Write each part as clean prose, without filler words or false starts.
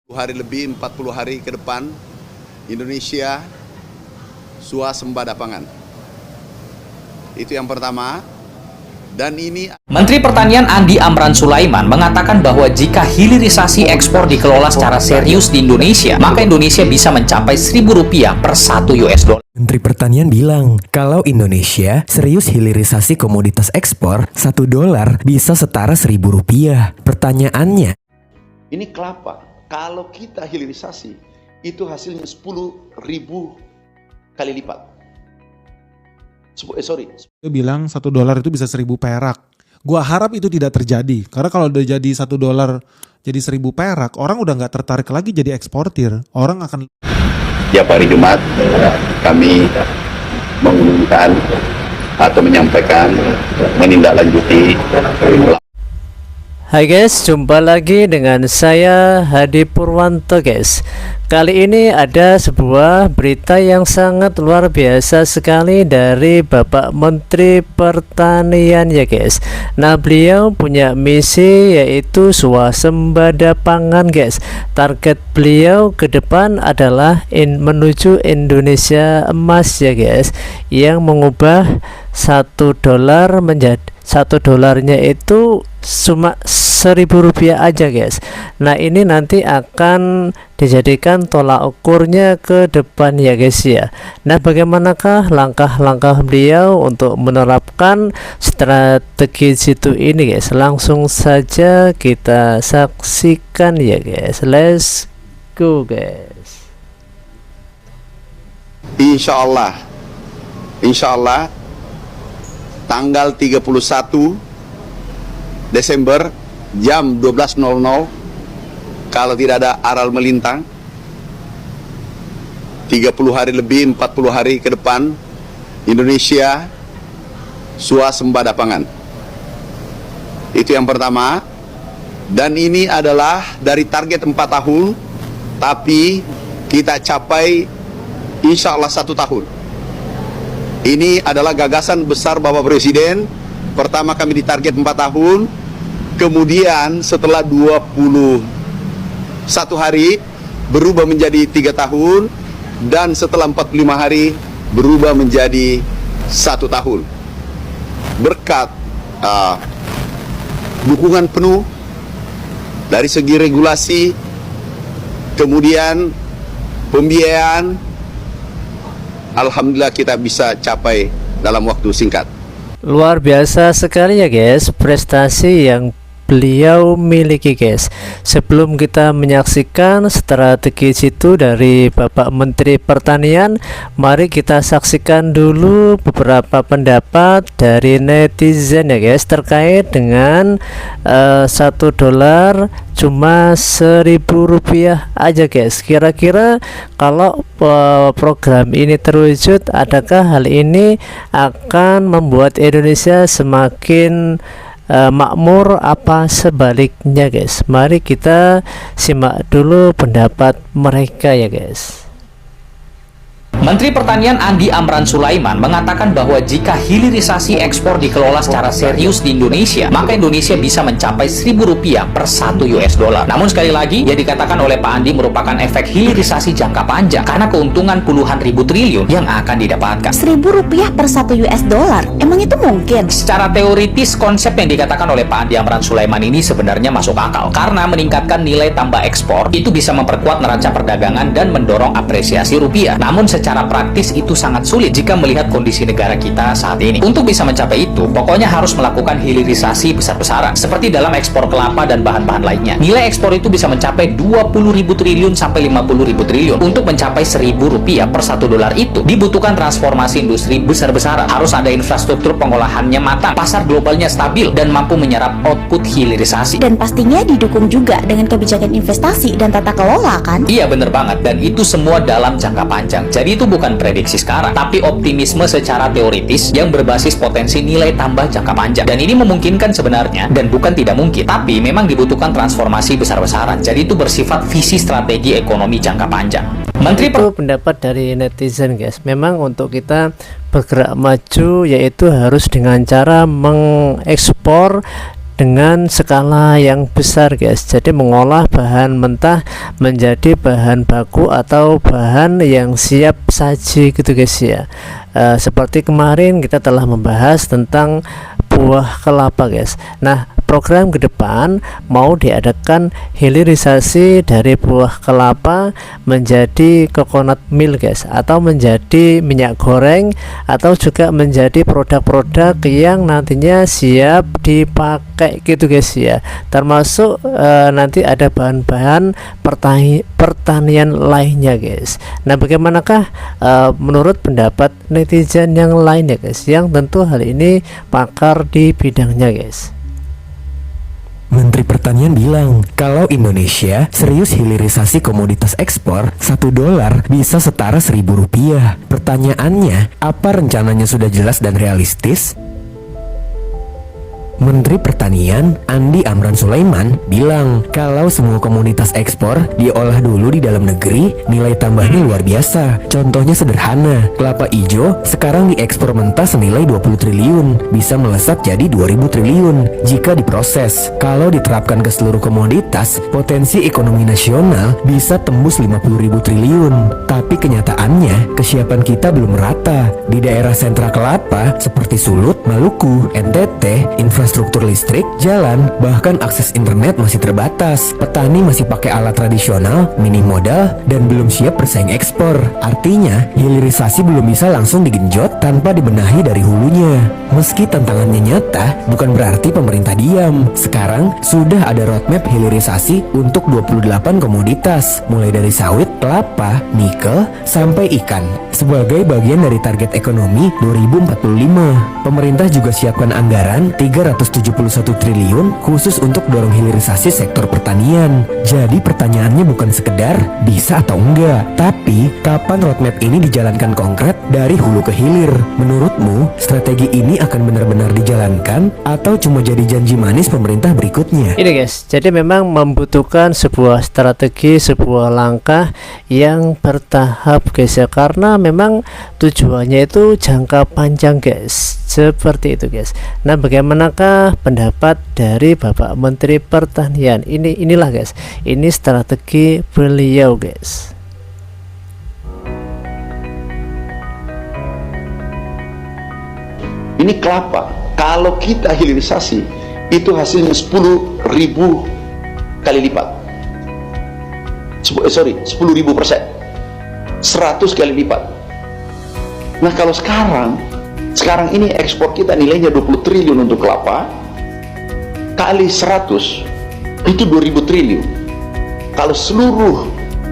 hari lebih 40 hari ke depan Indonesia swasembada pangan. Itu yang pertama. Dan ini Menteri Pertanian Andi Amran Sulaiman mengatakan bahwa jika hilirisasi ekspor dikelola secara serius di Indonesia, maka Indonesia bisa mencapai Rp1.000 per 1 US dollar. Menteri Pertanian bilang, kalau Indonesia serius hilirisasi komoditas ekspor, $1 bisa setara Rp1.000. Pertanyaannya, ini kelapa. Kalau kita hilirisasi, itu hasilnya 10.000 kali lipat. Dia bilang $1 itu bisa 1.000 perak. Gua harap itu tidak terjadi. Karena kalau udah jadi $1 jadi 1.000 perak, orang udah nggak tertarik lagi jadi eksportir. Orang akan... Tiap hari Jumat kami mengumumkan atau menyampaikan menindaklanjuti. Hai guys, jumpa lagi dengan saya Hadi Purwanto guys. Kali ini ada sebuah berita yang sangat luar biasa sekali dari Bapak Menteri Pertanian ya guys. Nah, beliau punya misi yaitu swasembada pangan guys. Target beliau ke depan adalah menuju Indonesia emas ya guys, yang mengubah $1 menjadi $1 itu cuma Rp1.000 aja guys. Nah, ini nanti akan dijadikan tolak ukurnya ke depan ya guys ya. Nah, bagaimanakah langkah-langkah beliau untuk menerapkan strategi situ ini guys? Langsung saja kita saksikan ya guys. Let's go guys. Insya Allah tanggal 31 Desember jam 12.00, kalau tidak ada aral melintang, 30 hari lebih 40 hari ke depan Indonesia swasembada pangan. Itu yang pertama. Dan ini adalah dari target 4 tahun, tapi kita capai insya Allah 1 tahun. Ini adalah gagasan besar Bapak Presiden. Pertama kami ditarget 4 tahun, kemudian setelah 21 hari berubah menjadi 3 tahun, dan setelah 45 hari berubah menjadi 1 tahun. Berkat dukungan penuh dari segi regulasi, kemudian pembiayaan, alhamdulillah kita bisa capai dalam waktu singkat. Luar biasa sekali ya guys prestasi yang beliau miliki guys. Sebelum kita menyaksikan strategi situ dari Bapak Menteri Pertanian, mari kita saksikan dulu beberapa pendapat dari netizen ya guys terkait dengan $1 cuma Rp1.000 aja guys. Kira-kira kalau program ini terwujud, adakah hal ini akan membuat Indonesia semakin makmur apa sebaliknya guys? Mari kita simak dulu pendapat mereka ya guys. Menteri Pertanian Andi Amran Sulaiman mengatakan bahwa jika hilirisasi ekspor dikelola secara serius di Indonesia, maka Indonesia bisa mencapai Rp1.000 per 1 US dollar. Namun sekali lagi, yang dikatakan oleh Pak Andi merupakan efek hilirisasi jangka panjang karena keuntungan puluhan ribu triliun yang akan didapatkan. Rp1.000 per 1 US dollar, emang itu mungkin? Secara teoritis, konsep yang dikatakan oleh Pak Andi Amran Sulaiman ini sebenarnya masuk akal karena meningkatkan nilai tambah ekspor itu bisa memperkuat neraca perdagangan dan mendorong apresiasi rupiah. Namun secara praktis itu sangat sulit jika melihat kondisi negara kita saat ini. Untuk bisa mencapai itu, pokoknya harus melakukan hilirisasi besar-besaran seperti dalam ekspor kelapa dan bahan-bahan lainnya. Nilai ekspor itu bisa mencapai 20.000 triliun sampai 50.000 triliun. Untuk mencapai Rp1.000 per $1 itu dibutuhkan transformasi industri besar-besaran. Harus ada infrastruktur pengolahannya matang, pasar globalnya stabil dan mampu menyerap output hilirisasi. Dan pastinya didukung juga dengan kebijakan investasi dan tata kelola kan? Iya bener banget, dan itu semua dalam jangka panjang. Jadi itu bukan prediksi sekarang, tapi optimisme secara teoritis yang berbasis potensi nilai tambah jangka panjang. Dan ini memungkinkan sebenarnya, dan bukan tidak mungkin, tapi memang dibutuhkan transformasi besar-besaran. Jadi itu bersifat visi strategi ekonomi jangka panjang. Menteri Itu pendapat dari netizen guys. Memang untuk kita bergerak maju yaitu harus dengan cara mengekspor dengan skala yang besar guys. Jadi mengolah bahan mentah menjadi bahan baku atau bahan yang siap saji gitu guys ya. Seperti kemarin kita telah membahas tentang buah kelapa guys. Nah, program ke depan mau diadakan hilirisasi dari buah kelapa menjadi coconut milk guys, atau menjadi minyak goreng, atau juga menjadi produk-produk yang nantinya siap dipakai gitu guys ya. Termasuk nanti ada bahan-bahan pertanian lainnya guys. Nah, bagaimanakah menurut pendapat netizen yang lain ya guys, yang tentu hal ini pakar di bidangnya guys. Menteri Pertanian bilang, kalau Indonesia serius hilirisasi komoditas ekspor, $1 bisa setara Rp1.000. Pertanyaannya, apa rencananya sudah jelas dan realistis? Menteri Pertanian Andi Amran Sulaiman bilang kalau semua komoditas ekspor diolah dulu di dalam negeri, nilai tambahnya luar biasa. Contohnya sederhana, kelapa hijau sekarang diekspor mentah senilai 20 triliun, bisa melesat jadi 2000 triliun jika diproses. Kalau diterapkan ke seluruh komoditas, potensi ekonomi nasional bisa tembus 50.000 triliun. Tapi kenyataannya, kesiapan kita belum merata. Di daerah sentra kelapa seperti Sulut, Maluku, NTT, infrastruktur listrik, jalan, bahkan akses internet masih terbatas. Petani masih pakai alat tradisional, minim modal, dan belum siap bersaing ekspor. Artinya, hilirisasi belum bisa langsung digenjot tanpa dibenahi dari hulunya. Meski tantangannya nyata, bukan berarti pemerintah diam. Sekarang, sudah ada roadmap hilirisasi untuk 28 komoditas, mulai dari sawit, kelapa, nikel, sampai ikan. Sebagai bagian dari target ekonomi 2045, pemerintah juga siapkan anggaran 371 triliun khusus untuk dorong hilirisasi sektor pertanian. Jadi pertanyaannya bukan sekedar bisa atau enggak, tapi kapan roadmap ini dijalankan konkret dari hulu ke hilir? Menurutmu, strategi ini akan benar-benar dijalankan atau cuma jadi janji manis pemerintah berikutnya? Ini guys, jadi memang membutuhkan sebuah strategi, sebuah langkah yang bertahap guys ya, karena memang tujuannya itu jangka panjang guys, seperti itu guys. Nah, bagaimanakah pendapat dari Bapak Menteri Pertanian? Inilah guys, ini strategi beliau guys. Ini kelapa, kalau kita hilirisasi itu hasilnya 10.000 kali lipat. 10.000%, 100 kali lipat. Nah, kalau sekarang ini ekspor kita nilainya 20 triliun untuk kelapa, kali 100 itu 2000 triliun. Kalau seluruh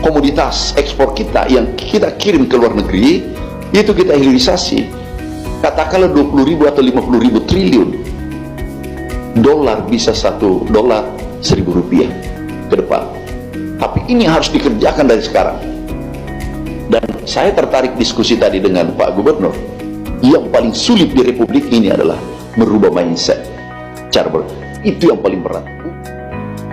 komoditas ekspor kita yang kita kirim ke luar negeri itu kita hilirisasi, katakanlah 20.000 atau 50.000 triliun dolar, bisa $1 Rp1.000 ke depan. Tapi ini harus dikerjakan dari sekarang. Dan saya tertarik diskusi tadi dengan Pak Gubernur. Yang paling sulit di Republik ini adalah merubah mindset cara itu yang paling berat.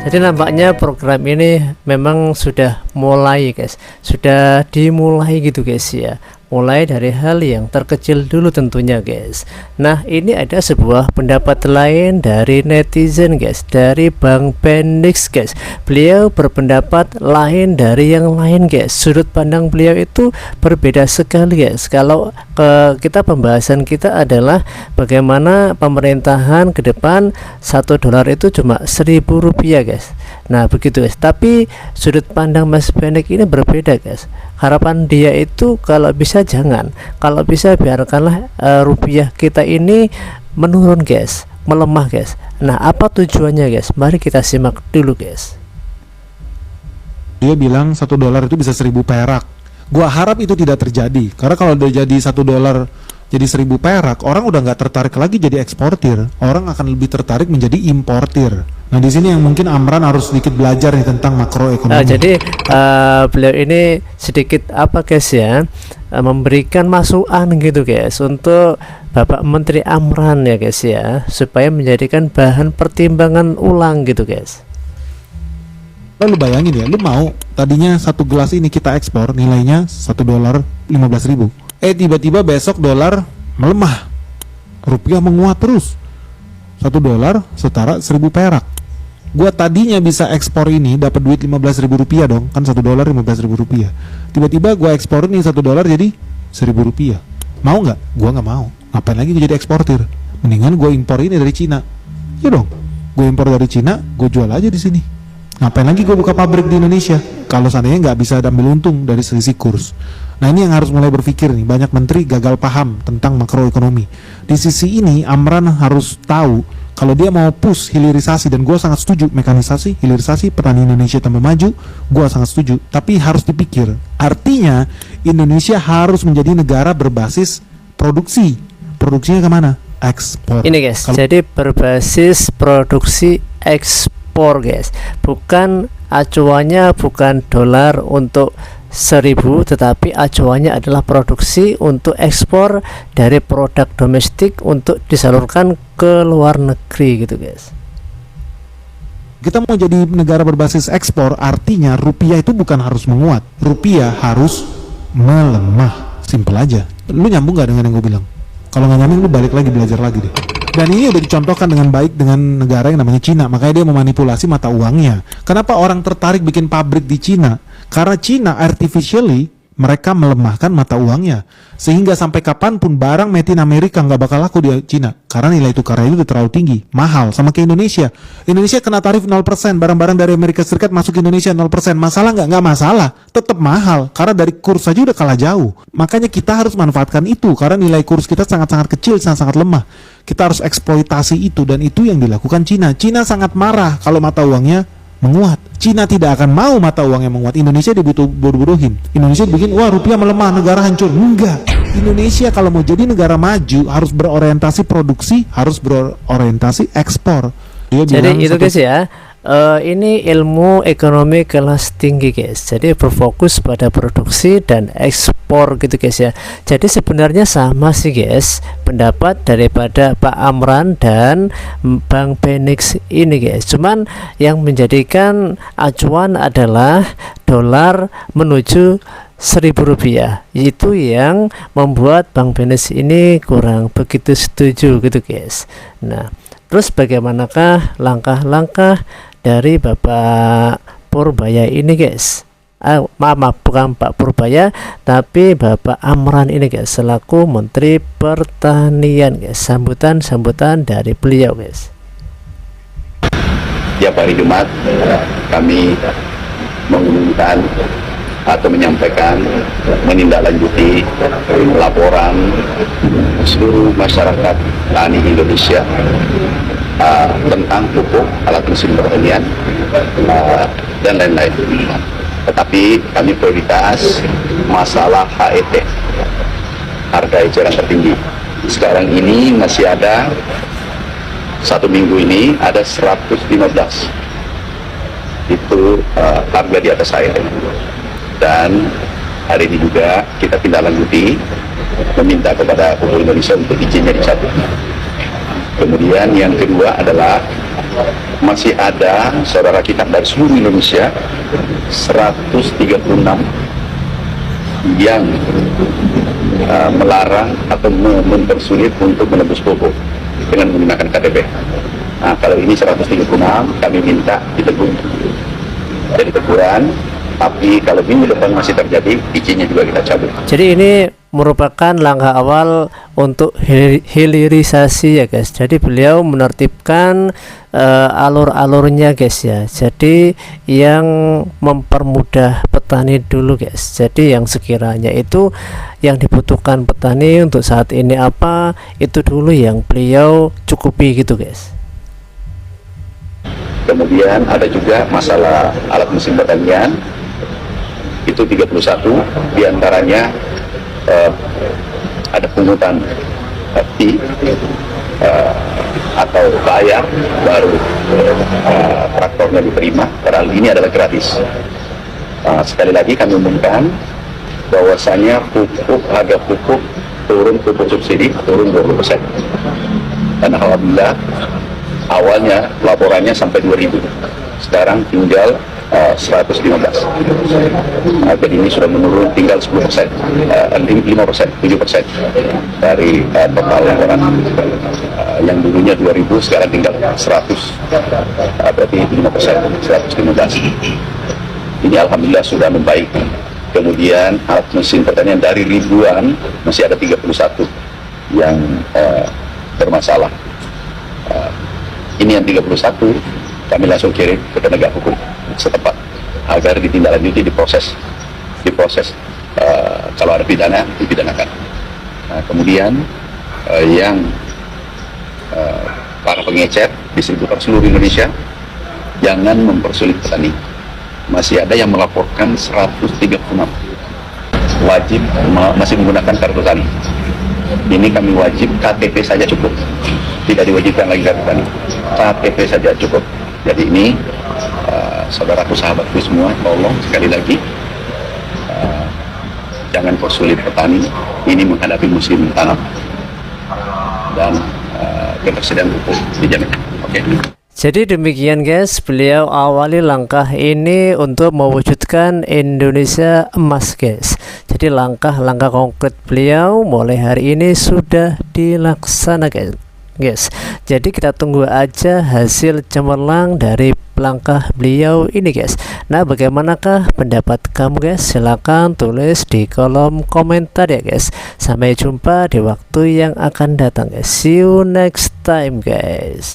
Jadi nampaknya program ini memang sudah mulai guys, sudah dimulai gitu guys ya. Mulai dari hal yang terkecil dulu tentunya guys. Nah, ini ada sebuah pendapat lain dari netizen guys, dari Bang Bendix guys. Beliau berpendapat lain dari yang lain guys. Sudut pandang beliau itu berbeda sekali guys. Kalau kita pembahasan kita adalah bagaimana pemerintahan ke depan $1 itu cuma Rp1.000 guys. Nah, begitu guys. Tapi sudut pandang Mas Bendix ini berbeda guys. Harapan dia itu kalau bisa jangan, kalau bisa biarkanlah rupiah kita ini menurun guys, melemah guys. Nah, apa tujuannya guys? Mari kita simak dulu guys. Dia bilang $1 itu bisa 1.000 perak. Gua harap itu tidak terjadi, karena kalau udah jadi $1 jadi 1.000 perak, orang udah nggak tertarik lagi jadi eksportir, orang akan lebih tertarik menjadi importir. Nah, di sini yang mungkin Amran harus sedikit belajar nih tentang makroekonomi. Jadi beliau ini sedikit apa guys ya, memberikan masukan gitu guys untuk Bapak Menteri Amran ya guys ya, supaya menjadikan bahan pertimbangan ulang gitu guys. Lu bayangin ya, lu mau tadinya satu gelas ini kita ekspor nilainya $1.15.000. Tiba-tiba besok dolar melemah, rupiah menguat terus. $1 setara 1.000 perak. Gua tadinya bisa ekspor ini dapat duit 15.000 rupiah dong, kan $1 15.000 rupiah. Tiba-tiba gua ekspor ini $1 jadi 1.000 rupiah. Mau nggak? Gua nggak mau. Ngapain lagi gue jadi eksportir? Mendingan gue impor ini dari Cina. Ya dong, gue impor dari Cina, gue jual aja di sini. Ngapain lagi gue buka pabrik di Indonesia kalau seandainya nggak bisa ambil untung dari selisih kurs? Nah, ini yang harus mulai berpikir nih. Banyak menteri gagal paham tentang makroekonomi. Di sisi ini Amran harus tahu kalau dia mau push hilirisasi, dan gue sangat setuju mekanisasi, hilirisasi, petani Indonesia tambah maju, gue sangat setuju. Tapi harus dipikir, artinya Indonesia harus menjadi negara berbasis produksi. Produksinya kemana? Ekspor. Ini guys, jadi berbasis produksi ekspor guys, bukan acuannya bukan dolar untuk 1.000, tetapi acuannya adalah produksi untuk ekspor dari produk domestik untuk disalurkan ke luar negeri gitu guys. Kita mau jadi negara berbasis ekspor, artinya rupiah itu bukan harus menguat, rupiah harus melemah. Simple aja. Lu nyambung gak dengan yang gue bilang? Kalau nggak nyambung, lu balik lagi belajar lagi deh. Dan ini udah dicontohkan dengan baik dengan negara yang namanya Cina. Makanya dia memanipulasi mata uangnya. Kenapa orang tertarik bikin pabrik di Cina? Karena Cina artificially mereka melemahkan mata uangnya, sehingga sampai kapanpun barang made in Amerika nggak bakal laku di Cina karena nilai tukarnya itu udah terlalu tinggi, mahal. Sama kayak Indonesia. Indonesia kena tarif 0%, barang-barang dari Amerika Serikat masuk ke Indonesia 0%. Masalah nggak? Nggak masalah, tetap mahal karena dari kurs aja udah kalah jauh. Makanya kita harus manfaatkan itu karena nilai kurs kita sangat-sangat kecil, sangat-sangat lemah. Kita harus eksploitasi itu, dan itu yang dilakukan Cina. Cina sangat marah kalau mata uangnya menguat. Cina tidak akan mau mata uangnya menguat. Indonesia dibutuh-butuhin. Indonesia bikin, wah rupiah melemah, negara hancur. Enggak. Indonesia kalau mau jadi negara maju harus berorientasi produksi, harus berorientasi ekspor. Jadi itu guys ya. Ini ilmu ekonomi kelas tinggi guys. Jadi berfokus pada produksi dan ekspor gitu guys ya. Jadi sebenarnya sama sih guys pendapat daripada Pak Amran dan Bang Benix ini guys. Cuman yang menjadikan acuan adalah dolar menuju 1.000 rupiah. Itu yang membuat Bang Benix ini kurang begitu setuju gitu guys. Nah, terus bagaimanakah langkah-langkah dari Bapak Purbaya ini guys? Maaf, bukan Pak Purbaya, tapi Bapak Amran ini guys, selaku Menteri Pertanian guys. Sambutan dari beliau guys. Tiap hari Jumat kami mengumumkan atau menyampaikan, menindaklanjuti laporan seluruh masyarakat tani Indonesia tentang pupuk, alat mesin pertanian, dan lain-lain. Tetapi kami prioritas masalah HET, harga eceran tertinggi. Sekarang ini masih ada, satu minggu ini ada 115 itu harga di atas HET. Dan hari ini juga kita tindak lanjuti, meminta kepada Pupuk Indonesia untuk izinnya dicabut. Kemudian yang kedua adalah masih ada saudara kita dari seluruh Indonesia 136 yang melarang atau mempersulit untuk menebus pupuk dengan menggunakan KTP. Nah, kalau ini 136 kami minta ditegur. Jadi teguran, tapi kalau minggu depan masih terjadi, izinnya juga kita cabut. Jadi ini merupakan langkah awal untuk hilirisasi ya guys. Jadi beliau menertibkan alur-alurnya guys ya. Jadi yang mempermudah petani dulu guys. Jadi yang sekiranya itu yang dibutuhkan petani untuk saat ini apa, itu dulu yang beliau cukupi gitu guys. Kemudian ada juga masalah alat mesin pertanian, itu 31 diantaranya ada pungutan fee atau bayar baru traktornya diterima, padahal ini adalah gratis. Sekali lagi kami umumkan bahwasanya harga pupuk turun, pupuk subsidi turun 20%, dan alhamdulillah awalnya laporannya sampai 2.000, sekarang tinggal 115. Jadi ini sudah menurun tinggal 10%, 5%, 7% dari total laporan. yang dulunya 2.000 sekarang tinggal 100, berarti 5%, 115. Ini alhamdulillah sudah membaik. Kemudian alat mesin pertanian dari ribuan masih ada 31 yang bermasalah. Ini yang 31 kami langsung kirim ke penegak hukum setempat agar ditindaklanjuti, diproses kalau ada pidana dipidanakan. Kemudian yang para pengecer distributor seluruh Indonesia, jangan mempersulit petani. Masih ada yang melaporkan 136 wajib masih menggunakan kartu tani. Ini kami wajib KTP saja cukup, tidak diwajibkan lagi kartu tani, KTP saja cukup. Jadi ini saudaraku, sahabatku semua, tolong sekali lagi jangan persulit petani. Ini menghadapi musim tanam dan ketersediaan pupuk dijamin. Oke. Jadi demikian guys, beliau awali langkah ini untuk mewujudkan Indonesia emas guys. Jadi langkah-langkah konkret beliau mulai hari ini sudah dilaksanakan guys. Jadi kita tunggu aja hasil cemerlang dari langkah beliau ini guys. Nah, bagaimanakah pendapat kamu guys? Silahkan tulis di kolom komentar ya guys. Sampai jumpa di waktu yang akan datang guys. See you next time guys.